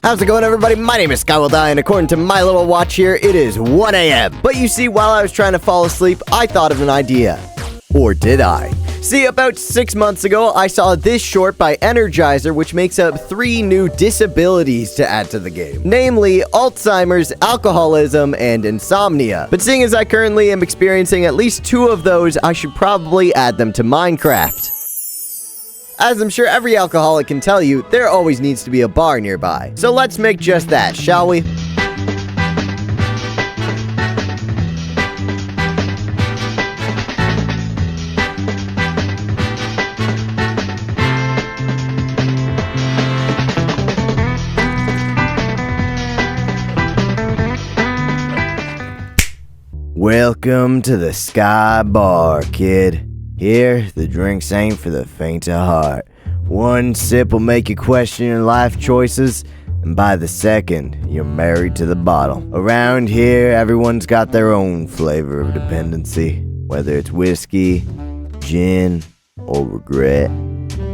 How's it going, everybody? My name is SkyWillDie, and according to my little watch here, it is 1 a.m. But you see, while I was trying to fall asleep, I thought of an idea. Or did I? See, about 6 months ago, I saw this short by Energizer, which makes up 3 new disabilities to add to the game. Namely, Alzheimer's, alcoholism, and insomnia. But seeing as I currently am experiencing at least 2 of those, I should probably add them to Minecraft. As I'm sure every alcoholic can tell you, there always needs to be a bar nearby. So let's make just that, shall we? Welcome to the Sky Bar, kid. Here, the drinks ain't for the faint of heart. One sip will make you question your life choices, and by the second, you're married to the bottle. Around here, everyone's got their own flavor of dependency, whether it's whiskey, gin, or regret.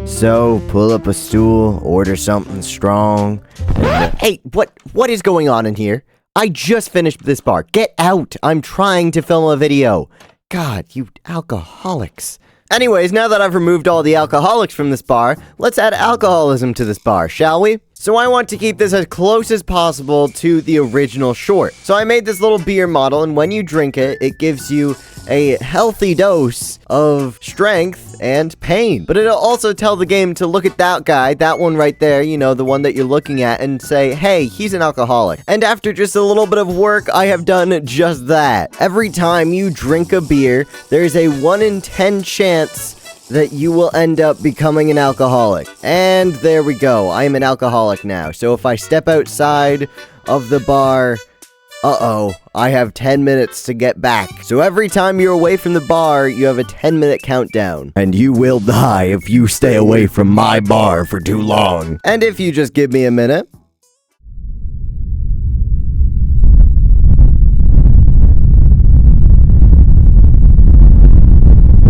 So, pull up a stool, order something strong, and Hey, what is going on in here? I just finished this bar. Get out! I'm trying to film a video. God, you alcoholics. Anyways, now that I've removed all the alcoholics from this bar, let's add alcoholism to this bar, shall we? So I want to keep this as close as possible to the original short. So I made this little beer model, and when you drink it, it gives you a healthy dose of strength and pain. But it'll also tell the game to look at that guy, that one right there, you know, the one that you're looking at, and say, hey, he's an alcoholic. And after just a little bit of work, I have done just that. Every time you drink a beer, there's a 1 in 10 chance that you will end up becoming an alcoholic. And there we go. I am an alcoholic now. So if I step outside of the bar, I have 10 minutes to get back. So every time you're away from the bar, you have a 10-minute countdown. And you will die if you stay away from my bar for too long. And if you just give me a minute.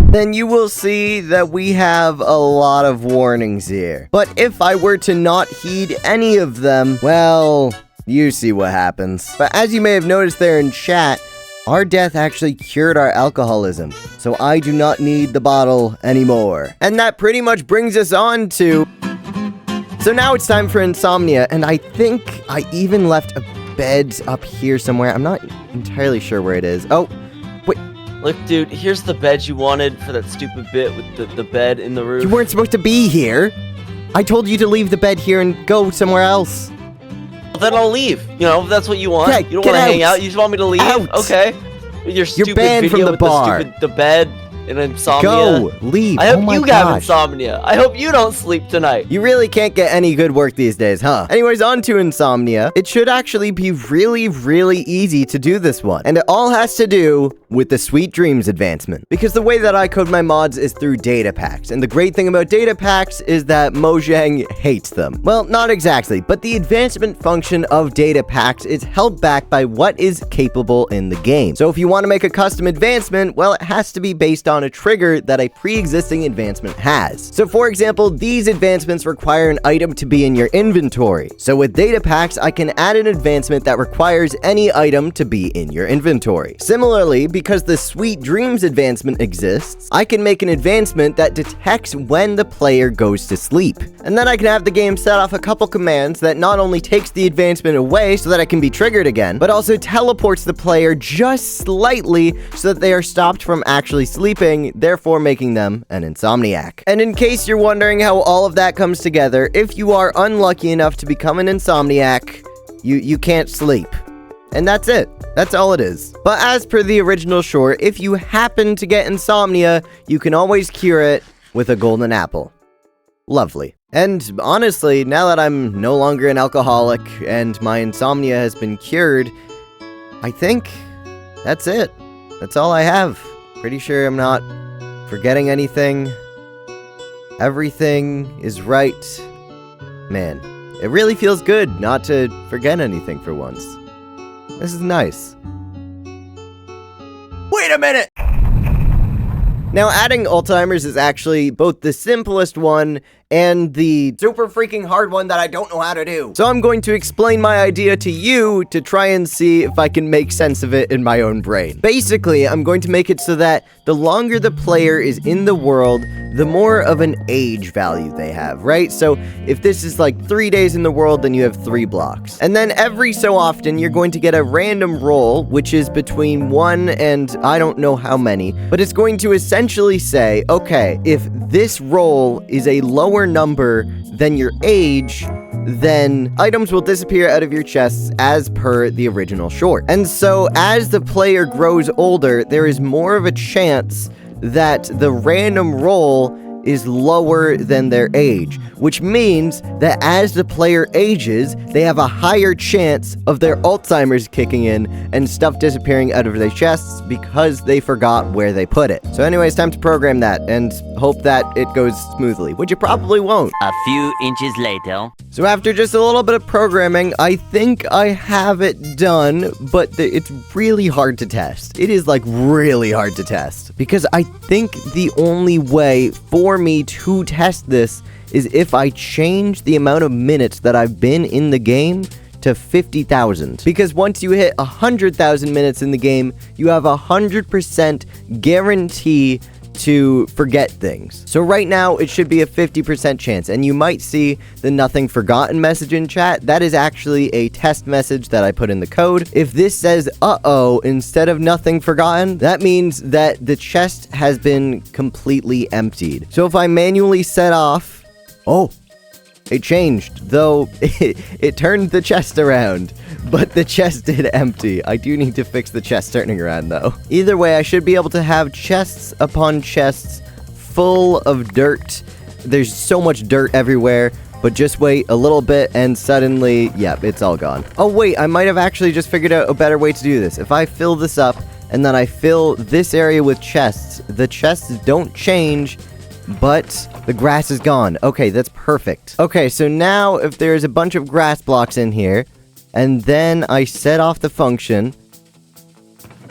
Then you will see that we have a lot of warnings here. But if I were to not heed any of them, well, you see what happens. But as you may have noticed there in chat, our death actually cured our alcoholism. So I do not need the bottle anymore. And that pretty much brings us on to... So now it's time for insomnia, and I think I even left a bed up here somewhere. I'm not entirely sure where it is. Oh, wait. Look, dude, here's the bed you wanted for that stupid bit with the bed in the roof. You weren't supposed to be here. I told you to leave the bed here and go somewhere else. Well, then I'll leave. You know, if that's what you want. Okay, you don't want to hang out. You just want me to leave? Out. Okay. Your stupid banned video from the with bar. the bed and insomnia. Go, leave. I hope oh my you gosh. have insomnia. I hope you don't sleep tonight. You really can't get any good work these days, huh? Anyways, on to insomnia. It should actually be really, really easy to do this one. And it all has to do with the Sweet Dreams advancement. Because the way that I code my mods is through data packs. And the great thing about data packs is that Mojang hates them. Well, not exactly, but the advancement function of data packs is held back by what is capable in the game. So if you want to make a custom advancement, well, it has to be based on a trigger that a pre-existing advancement has. So for example, these advancements require an item to be in your inventory. So with data packs, I can add an advancement that requires any item to be in your inventory. Similarly, because the Sweet Dreams advancement exists, I can make an advancement that detects when the player goes to sleep. And then I can have the game set off a couple commands that not only takes the advancement away so that it can be triggered again, but also teleports the player just slightly so that they are stopped from actually sleeping, therefore making them an insomniac. And in case you're wondering how all of that comes together, if you are unlucky enough to become an insomniac, you can't sleep. And that's it. That's all it is. But as per the original short, if you happen to get insomnia, you can always cure it with a golden apple. Lovely. And honestly, now that I'm no longer an alcoholic and my insomnia has been cured, I think that's it. That's all I have. Pretty sure I'm not forgetting anything. Everything is right. Man, it really feels good not to forget anything for once. This is nice. Wait a minute! Now, adding Alzheimer's is actually both the simplest one and the super freaking hard one that I don't know how to do. So I'm going to explain my idea to you to try and see if I can make sense of it in my own brain. Basically, I'm going to make it so that the longer the player is in the world, the more of an age value they have, right? So if this is like 3 days in the world, then you have 3 blocks. And then every so often, you're going to get a random roll, which is between 1 and I don't know how many, but it's going to essentially say, okay, if this roll is a lower number than your age, then items will disappear out of your chests as per the original short. And so as the player grows older, there is more of a chance that the random roll is lower than their age, which means that as the player ages, they have a higher chance of their Alzheimer's kicking in and stuff disappearing out of their chests because they forgot where they put it. So anyways, time to program that and hope that it goes smoothly, which it probably won't. A few inches later. So after just a little bit of programming, I think I have it done, but it's really hard to test. It is like really hard to test because I think the only way for me to test this is if I change the amount of minutes that I've been in the game to 50,000. Because once you hit 100,000 minutes in the game, you have 100% guarantee to forget things. So right now, it should be a 50% chance, and you might see the nothing forgotten message in chat. That is actually a test message that I put in the code. If this says, uh-oh, instead of nothing forgotten, that means that the chest has been completely emptied. So if I manually set off, oh, it changed, though it turned the chest around, but the chest did empty. I do need to fix the chest turning around, though. Either way, I should be able to have chests upon chests full of dirt. There's so much dirt everywhere, but just wait a little bit and suddenly, yep, it's all gone. Oh, wait, I might have actually just figured out a better way to do this. If I fill this up and then I fill this area with chests, the chests don't change, but the grass is gone. Okay, that's perfect. Okay, so now if there's a bunch of grass blocks in here, and then I set off the function,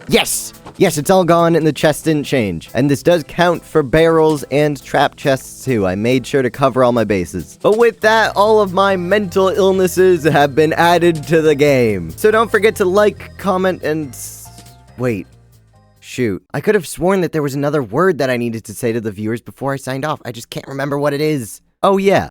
yes! Yes, it's all gone and the chest didn't change. And this does count for barrels and trap chests too. I made sure to cover all my bases. But with that, all of my mental illnesses have been added to the game. So don't forget to like, comment, and... wait. Shoot, I could have sworn that there was another word that I needed to say to the viewers before I signed off. I just can't remember what it is. Oh yeah,